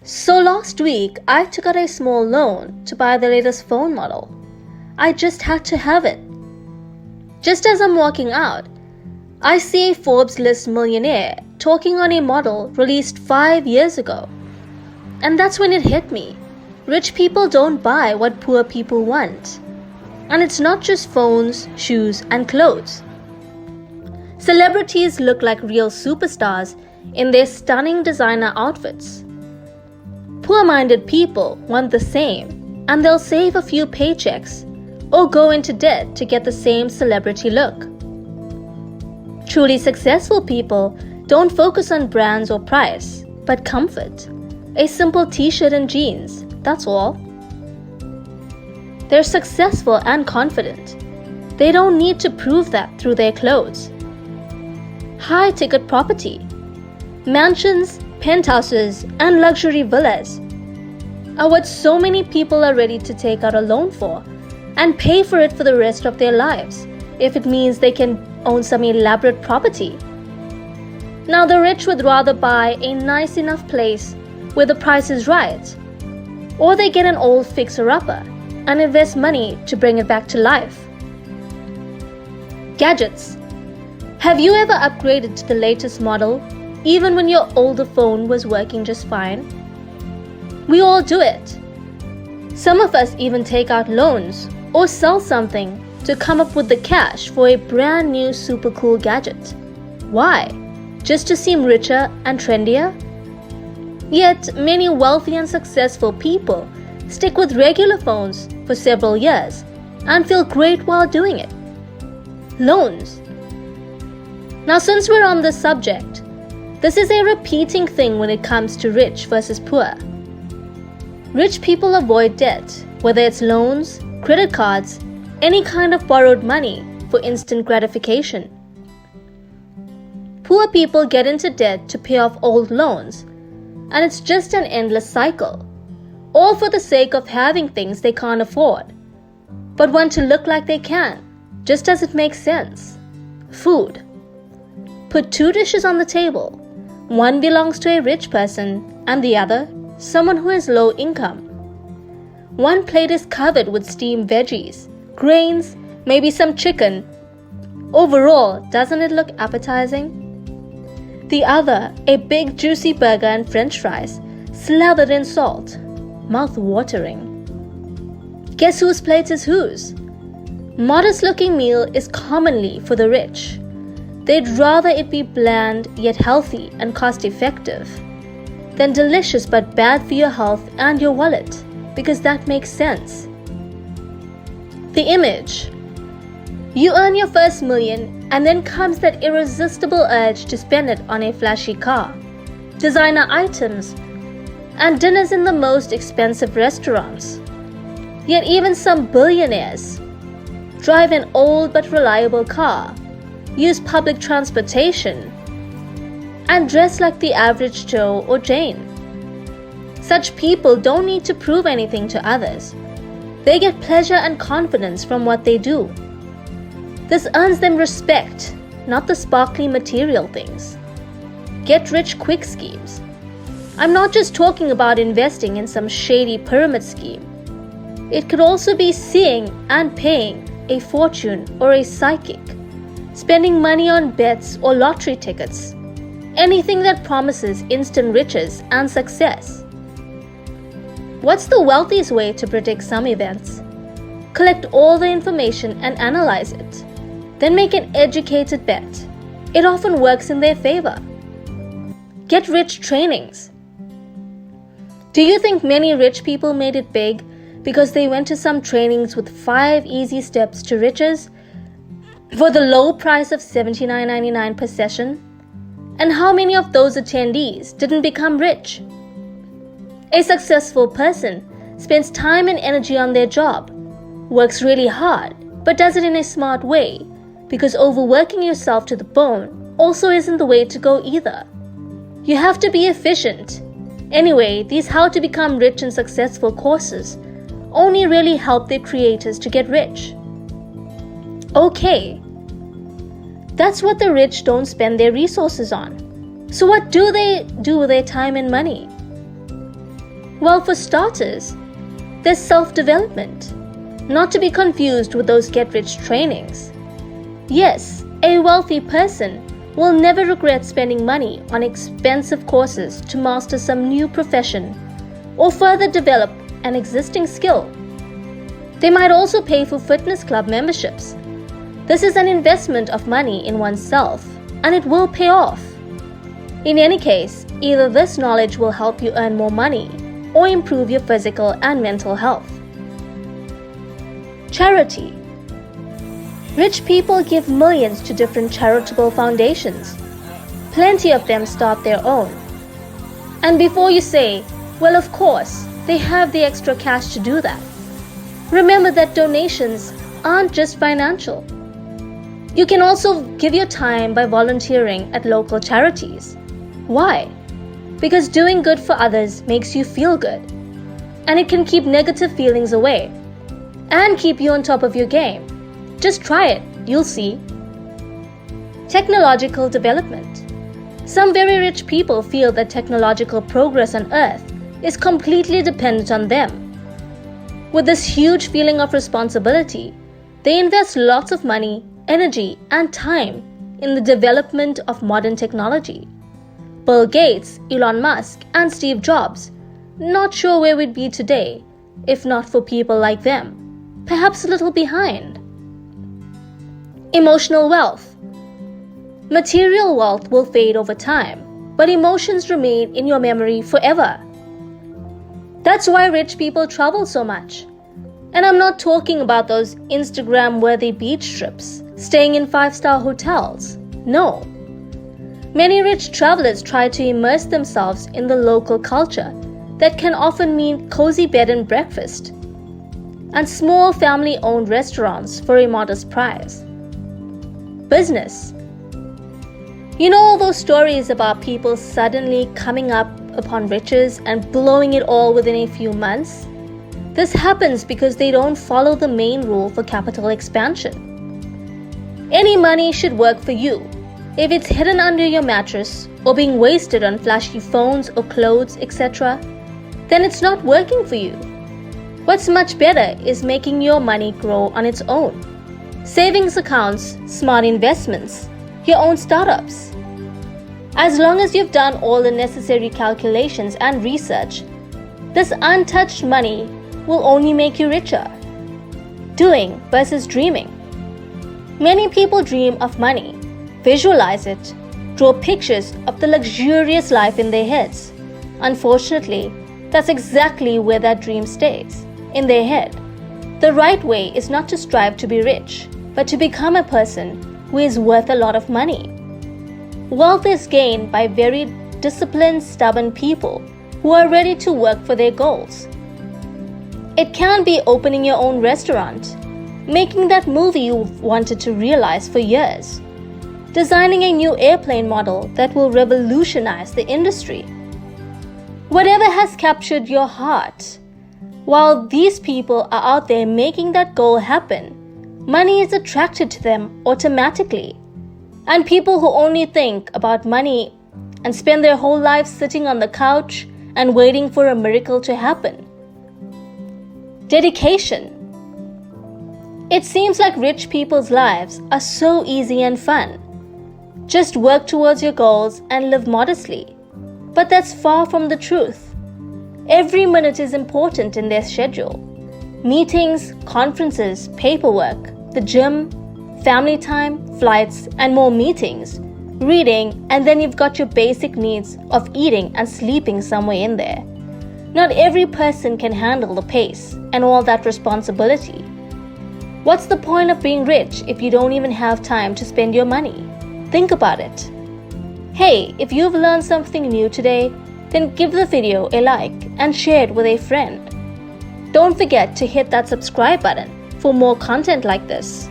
So last week, I took out a small loan to buy the latest phone model. I just had to have it. Just as I'm walking out, I see a Forbes list millionaire talking on a model released 5 years ago. And that's when it hit me. Rich people don't buy what poor people want. And it's not just phones, shoes, and clothes. Celebrities look like real superstars in their stunning designer outfits. Poor-minded people want the same, and they'll save a few paychecks or go into debt to get the same celebrity look. Truly successful people don't focus on brands or price, but comfort. A simple t-shirt and jeans, that's all. They're successful and confident. They don't need to prove that through their clothes. High-ticket property, mansions, penthouses, and luxury villas are what so many people are ready to take out a loan for and pay for it for the rest of their lives if it means they can own some elaborate property. Now the rich would rather buy a nice enough place where the price is right, or they get an old fixer-upper and invest money to bring it back to life. Gadgets. Have you ever upgraded to the latest model even when your older phone was working just fine? We all do it. Some of us even take out loans or sell something to come up with the cash for a brand new super cool gadget. Why? Just to seem richer and trendier? Yet many wealthy and successful people stick with regular phones for several years and feel great while doing it. Loans. Now, since we're on this subject, this is a repeating thing when it comes to rich versus poor. Rich people avoid debt, whether it's loans, credit cards, any kind of borrowed money for instant gratification. Poor people get into debt to pay off old loans, and it's just an endless cycle, all for the sake of having things they can't afford, but want to look like they can, just as it makes sense. Food. Put 2 dishes on the table. One belongs to a rich person and the other, someone who has low income. One plate is covered with steamed veggies, grains, maybe some chicken. Overall, doesn't it look appetizing? The other, a big juicy burger and french fries, slathered in salt. Mouthwatering. Guess whose plate is whose? Modest-looking meal is commonly for the rich. They'd rather it be bland yet healthy and cost-effective than delicious but bad for your health and your wallet, because that makes sense. The image. You earn your first million and then comes that irresistible urge to spend it on a flashy car, designer items, and dinners in the most expensive restaurants. Yet even some billionaires drive an old but reliable car, use public transportation, and dress like the average Joe or Jane. Such people don't need to prove anything to others. They get pleasure and confidence from what they do. This earns them respect, not the sparkly material things. Get-rich-quick schemes. I'm not just talking about investing in some shady pyramid scheme. It could also be seeing and paying a fortune or a psychic, spending money on bets or lottery tickets, anything that promises instant riches and success. What's the wealthiest way to predict some events? Collect all the information and analyze it, then make an educated bet. It often works in their favor. Get rich trainings. Do you think many rich people made it big because they went to some trainings with 5 easy steps to riches for the low price of $79.99 per session? And how many of those attendees didn't become rich? A successful person spends time and energy on their job, works really hard, but does it in a smart way, because overworking yourself to the bone also isn't the way to go either. You have to be efficient. Anyway, these How to Become Rich and Successful courses only really help their creators to get rich. Okay, that's what the rich don't spend their resources on. So what do they do with their time and money? Well, for starters, there's self-development, not to be confused with those get-rich trainings. Yes, a wealthy person will never regret spending money on expensive courses to master some new profession or further develop an existing skill. They might also pay for fitness club memberships. This is an investment of money in oneself, and it will pay off. In any case, either this knowledge will help you earn more money or improve your physical and mental health. Charity. Rich people give millions to different charitable foundations. Plenty of them start their own. And before you say, well, of course, they have the extra cash to do that, remember that donations aren't just financial. You can also give your time by volunteering at local charities. Why? Because doing good for others makes you feel good, and it can keep negative feelings away and keep you on top of your game. Just try it, you'll see. Technological development. Some very rich people feel that technological progress on Earth is completely dependent on them. With this huge feeling of responsibility, they invest lots of money, energy, and time in the development of modern technology. Bill Gates, Elon Musk, and Steve Jobs, not sure where we'd be today if not for people like them, perhaps a little behind. Emotional wealth. Material wealth will fade over time, but emotions remain in your memory forever. That's why rich people travel so much. And I'm not talking about those Instagram-worthy beach trips, staying in 5-star hotels. No. Many rich travelers try to immerse themselves in the local culture that can often mean cozy bed and breakfast and small family-owned restaurants for a modest price. Business. You know all those stories about people suddenly coming up upon riches and blowing it all within a few months? This happens because they don't follow the main rule for capital expansion. Any money should work for you. If it's hidden under your mattress or being wasted on flashy phones or clothes, etc., then it's not working for you. What's much better is making your money grow on its own. Savings accounts, smart investments, your own startups. As long as you've done all the necessary calculations and research, this untouched money will only make you richer. Doing versus dreaming. Many people dream of money, visualize it, draw pictures of the luxurious life in their heads. Unfortunately, that's exactly where that dream stays, in their head. The right way is not to strive to be rich, but to become a person who is worth a lot of money. Wealth is gained by very disciplined, stubborn people who are ready to work for their goals. It can be opening your own restaurant, making that movie you've wanted to realize for years, designing a new airplane model that will revolutionize the industry. Whatever has captured your heart, while these people are out there making that goal happen, money is attracted to them automatically. And people who only think about money and spend their whole lives sitting on the couch and waiting for a miracle to happen. Dedication. It seems like rich people's lives are so easy and fun. Just work towards your goals and live modestly. But that's far from the truth. Every minute is important in their schedule. Meetings, conferences, paperwork, the gym, family time, flights, and more meetings, reading, and then you've got your basic needs of eating and sleeping somewhere in there. Not every person can handle the pace and all that responsibility. What's the point of being rich if you don't even have time to spend your money? Think about it. Hey, if you've learned something new today, then give the video a like and share it with a friend. Don't forget to hit that subscribe button for more content like this.